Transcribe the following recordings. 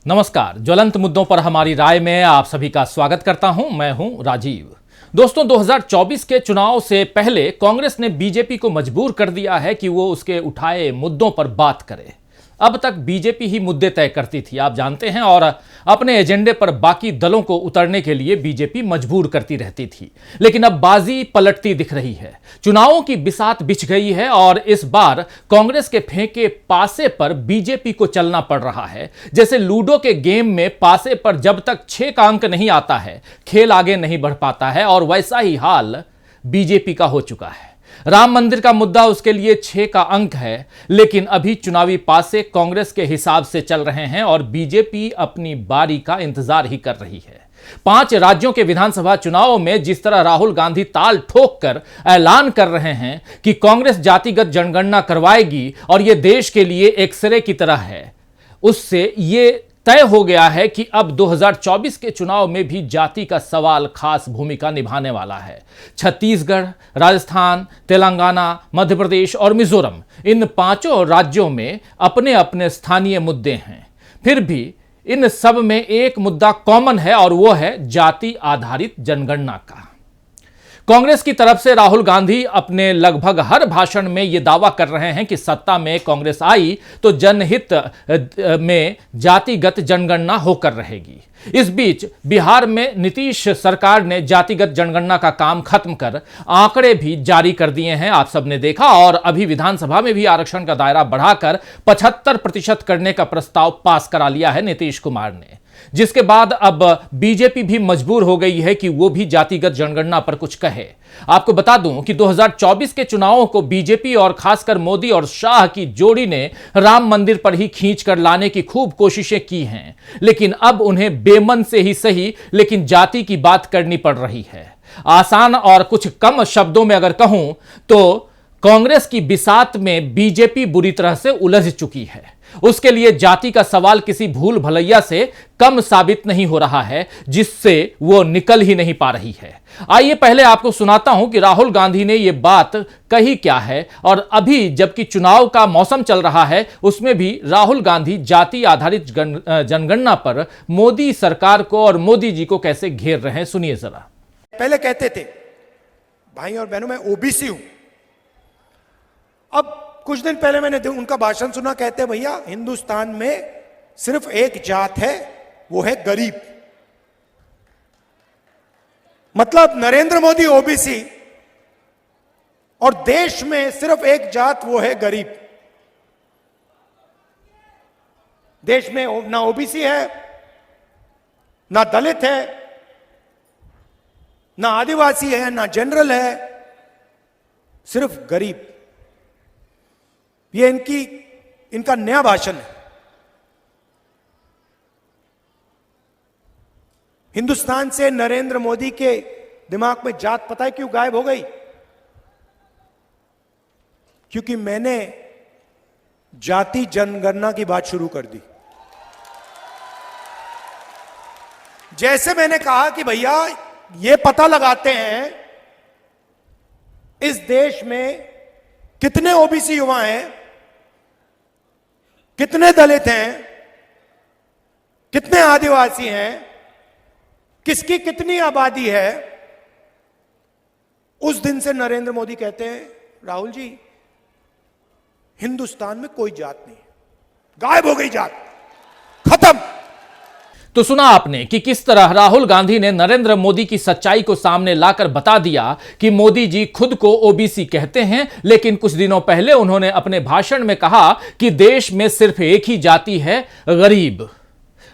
नमस्कार। ज्वलंत मुद्दों पर हमारी राय में आप सभी का स्वागत करता हूं। मैं हूं राजीव। दोस्तों, 2024 के चुनाव से पहले कांग्रेस ने बीजेपी को मजबूर कर दिया है कि वो उसके उठाए मुद्दों पर बात करे। अब तक बीजेपी ही मुद्दे तय करती थी, आप जानते हैं, और अपने एजेंडे पर बाकी दलों को उतरने के लिए बीजेपी मजबूर करती रहती थी। लेकिन अब बाजी पलटती दिख रही है। चुनावों की बिसात बिछ गई है और इस बार कांग्रेस के फेंके पासे पर बीजेपी को चलना पड़ रहा है। जैसे लूडो के गेम में पासे पर जब तक 6 का अंक नहीं आता है, खेल आगे नहीं बढ़ पाता है, और वैसा ही हाल बीजेपी का हो चुका है। राम मंदिर का मुद्दा उसके लिए 6 का अंक है, लेकिन अभी चुनावी पासे कांग्रेस के हिसाब से चल रहे हैं और बीजेपी अपनी बारी का इंतजार ही कर रही है। 5 राज्यों के विधानसभा चुनावों में जिस तरह राहुल गांधी ताल ठोक कर ऐलान कर रहे हैं कि कांग्रेस जातिगत जनगणना करवाएगी और यह देश के लिए एक्सरे की तरह है, उससे यह तय हो गया है कि अब 2024 के चुनाव में भी जाति का सवाल खास भूमिका निभाने वाला है। छत्तीसगढ़, राजस्थान, तेलंगाना, मध्य प्रदेश और मिजोरम, इन 5 राज्यों में अपने अपने स्थानीय मुद्दे हैं। फिर भी इन सब में एक मुद्दा कॉमन है और वो है जाति आधारित जनगणना का। कांग्रेस की तरफ से राहुल गांधी अपने लगभग हर भाषण में यह दावा कर रहे हैं कि सत्ता में कांग्रेस आई तो जनहित में जातिगत जनगणना होकर रहेगी। इस बीच बिहार में नीतीश सरकार ने जातिगत जनगणना का काम खत्म कर आंकड़े भी जारी कर दिए हैं, आप सबने देखा, और अभी विधानसभा में भी आरक्षण का दायरा बढ़ाकर 75% करने का प्रस्ताव पास करा लिया है नीतीश कुमार ने। जिसके बाद अब बीजेपी भी मजबूर हो गई है कि वो भी जातिगत जनगणना पर कुछ कहे। आपको बता दूं कि 2024 के चुनावों को बीजेपी और खासकर मोदी और शाह की जोड़ी ने राम मंदिर पर ही खींच कर लाने की खूब कोशिशें की हैं, लेकिन अब उन्हें बेमन से ही सही लेकिन जाति की बात करनी पड़ रही है। आसान और कुछ कम शब्दों में अगर कहूं तो कांग्रेस की बिसात में बीजेपी बुरी तरह से उलझ चुकी है। उसके लिए जाति का सवाल किसी भूल भलैया से कम साबित नहीं हो रहा है, जिससे वो निकल ही नहीं पा रही है। आइए पहले आपको सुनाता हूं कि राहुल गांधी ने यह बात कही क्या है, और अभी जबकि चुनाव का मौसम चल रहा है उसमें भी राहुल गांधी जाति आधारित जनगणना पर मोदी सरकार को और मोदी जी को कैसे घेर रहे हैं, सुनिए जरा। पहले कहते थे भाई और बहनों मैं ओबीसी हूं, अब कुछ दिन पहले मैंने उनका भाषण सुना, कहते हैं भैया हिंदुस्तान में सिर्फ एक जात है, वो है गरीब। मतलब नरेंद्र मोदी ओबीसी और देश में सिर्फ एक जात, वो है गरीब। देश में ना ओबीसी है, ना दलित है, ना आदिवासी है, ना जनरल है, सिर्फ गरीब। ये इनका नया भाषण है। हिंदुस्तान से नरेंद्र मोदी के दिमाग में जात पता है क्यों गायब हो गई? क्योंकि मैंने जाति जनगणना की बात शुरू कर दी। जैसे मैंने कहा कि भैया ये पता लगाते हैं इस देश में कितने ओबीसी युवा हैं, कितने दलित हैं, कितने आदिवासी हैं, किसकी कितनी आबादी है। उस दिन से नरेंद्र मोदी कहते हैं राहुल जी हिंदुस्तान में कोई जात नहीं, गायब हो गई जात, खत्म। तो सुना आपने कि किस तरह राहुल गांधी ने नरेंद्र मोदी की सच्चाई को सामने लाकर बता दिया कि मोदी जी खुद को ओबीसी कहते हैं, लेकिन कुछ दिनों पहले उन्होंने अपने भाषण में कहा कि देश में सिर्फ एक ही जाति है, गरीब।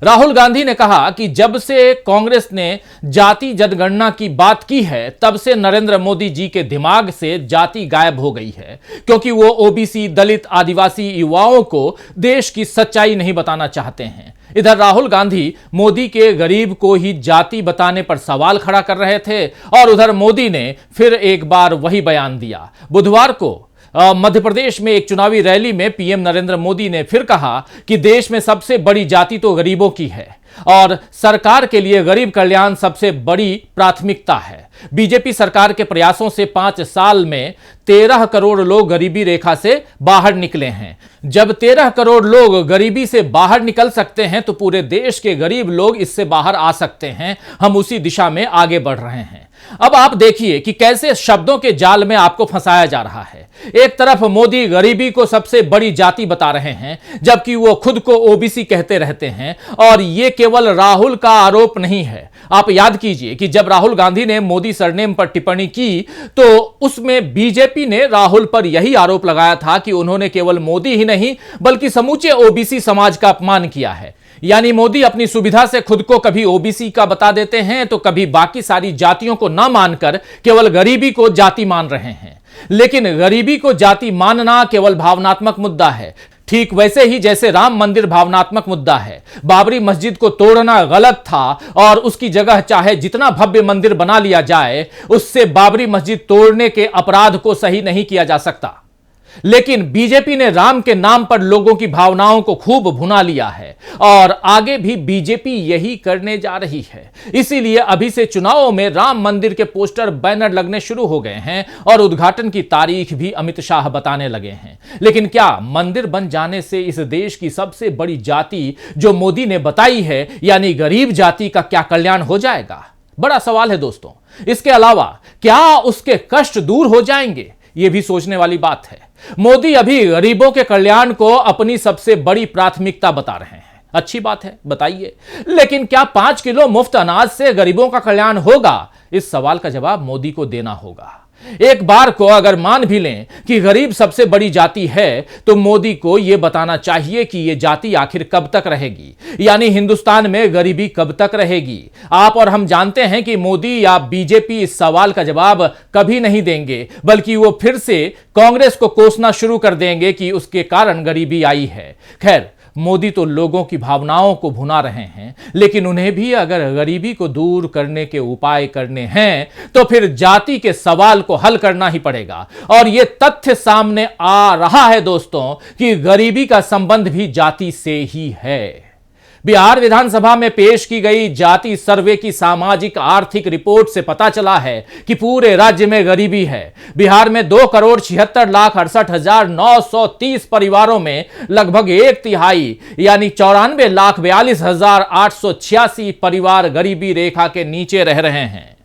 राहुल गांधी ने कहा कि जब से कांग्रेस ने जाति जनगणना की बात की है तब से नरेंद्र मोदी जी के दिमाग से जाति गायब हो गई है, क्योंकि वो ओबीसी, दलित, आदिवासी युवाओं को देश की सच्चाई नहीं बताना चाहते हैं। इधर राहुल गांधी मोदी के गरीब को ही जाति बताने पर सवाल खड़ा कर रहे थे और उधर मोदी ने फिर एक बार वही बयान दिया। बुधवार को मध्य प्रदेश में एक चुनावी रैली में पीएम नरेंद्र मोदी ने फिर कहा कि देश में सबसे बड़ी जाति तो गरीबों की है। और सरकार के लिए गरीब कल्याण सबसे बड़ी प्राथमिकता है। बीजेपी सरकार के प्रयासों से 5 साल में 13 करोड़ लोग गरीबी रेखा से बाहर निकले हैं। जब 13 करोड़ लोग गरीबी से बाहर निकल सकते हैं तो पूरे देश के गरीब लोग इससे बाहर आ सकते हैं। हम उसी दिशा में आगे बढ़ रहे हैं। अब आप देखिए कि कैसे शब्दों के जाल में आपको फंसाया जा रहा है। एक तरफ मोदी गरीबी को सबसे बड़ी जाति बता रहे हैं, जबकि वो खुद को ओबीसी कहते रहते हैं। और ये केवल राहुल का आरोप नहीं है। आप याद कीजिए कि जब राहुल गांधी ने मोदी सरनेम पर टिप्पणी की तो उसमें बीजेपी ने राहुल पर यही आरोप लगाया था कि उन्होंने केवल मोदी ही नहीं बल्कि समूचे ओबीसी समाज का अपमान किया है। यानी मोदी अपनी सुविधा से खुद को कभी ओबीसी का बता देते हैं तो कभी बाकी सारी जातियों को ना मानकर केवल गरीबी को जाति मान रहे हैं। लेकिन गरीबी को जाति मानना केवल भावनात्मक मुद्दा है, ठीक वैसे ही जैसे राम मंदिर भावनात्मक मुद्दा है। बाबरी मस्जिद को तोड़ना गलत था और उसकी जगह चाहे जितना भव्य मंदिर बना लिया जाए, उससे बाबरी मस्जिद तोड़ने के अपराध को सही नहीं किया जा सकता। लेकिन बीजेपी ने राम के नाम पर लोगों की भावनाओं को खूब भुना लिया है और आगे भी बीजेपी यही करने जा रही है। इसीलिए अभी से चुनावों में राम मंदिर के पोस्टर बैनर लगने शुरू हो गए हैं और उद्घाटन की तारीख भी अमित शाह बताने लगे हैं। लेकिन क्या मंदिर बन जाने से इस देश की सबसे बड़ी जाति जो मोदी ने बताई है यानी गरीब जाति का क्या कल्याण हो जाएगा? बड़ा सवाल है दोस्तों। इसके अलावा क्या उसके कष्ट दूर हो जाएंगे? यह भी सोचने वाली बात है। मोदी अभी गरीबों के कल्याण को अपनी सबसे बड़ी प्राथमिकता बता रहे हैं। अच्छी बात है, बताइए। लेकिन क्या 5 किलो मुफ्त अनाज से गरीबों का कल्याण होगा? इस सवाल का जवाब मोदी को देना होगा। एक बार को अगर मान भी लें कि गरीब सबसे बड़ी जाति है तो मोदी को यह बताना चाहिए कि यह जाति आखिर कब तक रहेगी, यानी हिंदुस्तान में गरीबी कब तक रहेगी। आप और हम जानते हैं कि मोदी या बीजेपी इस सवाल का जवाब कभी नहीं देंगे, बल्कि वो फिर से कांग्रेस को कोसना शुरू कर देंगे कि उसके कारण गरीबी आई है। खैर, मोदी तो लोगों की भावनाओं को भुना रहे हैं, लेकिन उन्हें भी अगर गरीबी को दूर करने के उपाय करने हैं तो फिर जाति के सवाल को हल करना ही पड़ेगा। और यह तथ्य सामने आ रहा है दोस्तों कि गरीबी का संबंध भी जाति से ही है। बिहार विधानसभा में पेश की गई जाति सर्वे की सामाजिक आर्थिक रिपोर्ट से पता चला है कि पूरे राज्य में गरीबी है। बिहार में 2,76,68,930 परिवारों में लगभग 1/3 यानी 94,42,886 परिवार गरीबी रेखा के नीचे रह रहे हैं।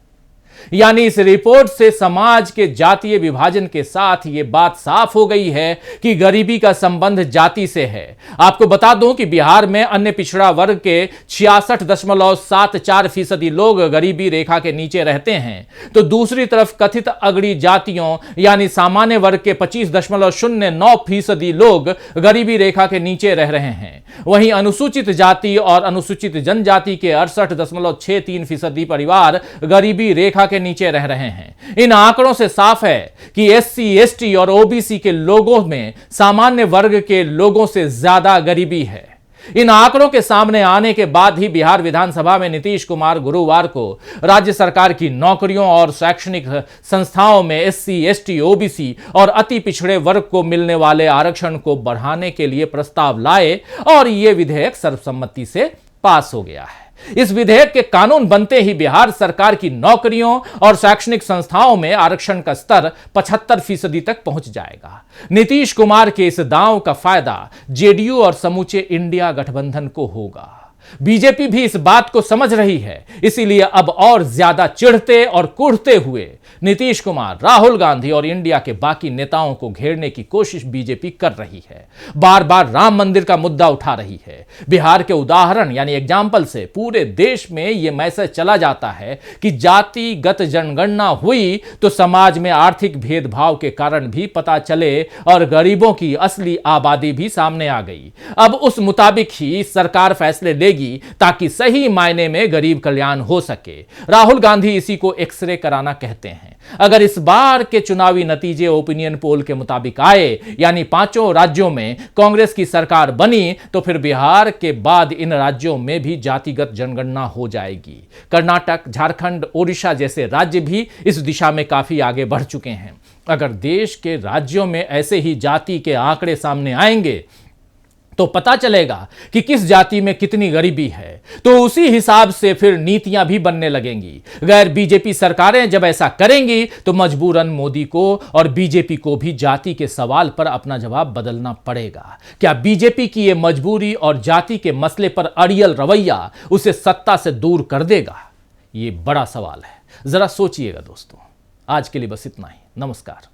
यानी इस रिपोर्ट से समाज के जातीय विभाजन के साथ यह बात साफ हो गई है कि गरीबी का संबंध जाति से है। आपको बता दूं कि बिहार में अन्य पिछड़ा वर्ग के 66.74% लोग गरीबी रेखा के नीचे रहते हैं, तो दूसरी तरफ कथित अगड़ी जातियों यानी सामान्य वर्ग के 25.09% लोग गरीबी रेखा के नीचे रह रहे हैं। वहीं अनुसूचित जाति और अनुसूचित जनजाति के 68.63% परिवार गरीबी रेखा के नीचे रह रहे हैं। इन आंकड़ों से साफ है कि एससी, एसटी और ओबीसी के लोगों में सामान्य वर्ग के लोगों से ज्यादा गरीबी है। इन आंकड़ों के सामने आने के बाद ही बिहार विधानसभा में नीतीश कुमार गुरुवार को राज्य सरकार की नौकरियों और शैक्षणिक संस्थाओं में एससी, एसटी, ओबीसी और अति पिछड़े वर्ग को मिलने वाले आरक्षण को बढ़ाने के लिए प्रस्ताव लाए और यह विधेयक सर्वसम्मति से पास हो गया है। इस विधेयक के कानून बनते ही बिहार सरकार की नौकरियों और शैक्षणिक संस्थाओं में आरक्षण का स्तर 75% तक पहुंच जाएगा। नीतीश कुमार के इस दांव का फायदा जेडीयू और समूचे इंडिया गठबंधन को होगा। बीजेपी भी इस बात को समझ रही है, इसीलिए अब और ज्यादा चिढ़ते और कुढ़ते हुए नीतीश कुमार, राहुल गांधी और इंडिया के बाकी नेताओं को घेरने की कोशिश बीजेपी कर रही है। बार बार राम मंदिर का मुद्दा उठा रही है। बिहार के उदाहरण यानी एग्जाम्पल से पूरे देश में यह मैसेज चला जाता है कि जातिगत जनगणना हुई तो समाज में आर्थिक भेदभाव के कारण भी पता चले और गरीबों की असली आबादी भी सामने आ गई। अब उस मुताबिक ही सरकार फैसले लेगी ताकि सही मायने में गरीब कल्याण हो सके। राहुल गांधी इसी को एक्सरे कराना कहते हैं। अगर इस बार के चुनावी नतीजे ओपिनियन पोल के मुताबिक आए यानी 5 राज्यों में कांग्रेस की सरकार बनी तो फिर बिहार के बाद इन राज्यों में भी जातिगत जनगणना हो जाएगी। कर्नाटक, झारखंड, ओडिशा जैसे राज्य भी इस दिशा में काफी आगे बढ़ चुके हैं। अगर देश के राज्यों में ऐसे ही जाति के आंकड़े सामने आएंगे तो पता चलेगा कि किस जाति में कितनी गरीबी है, तो उसी हिसाब से फिर नीतियां भी बनने लगेंगी। गैर बीजेपी सरकारें जब ऐसा करेंगी तो मजबूरन मोदी को और बीजेपी को भी जाति के सवाल पर अपना जवाब बदलना पड़ेगा। क्या बीजेपी की यह मजबूरी और जाति के मसले पर अड़ियल रवैया उसे सत्ता से दूर कर देगा? ये बड़ा सवाल है, जरा सोचिएगा दोस्तों। आज के लिए बस इतना ही। नमस्कार।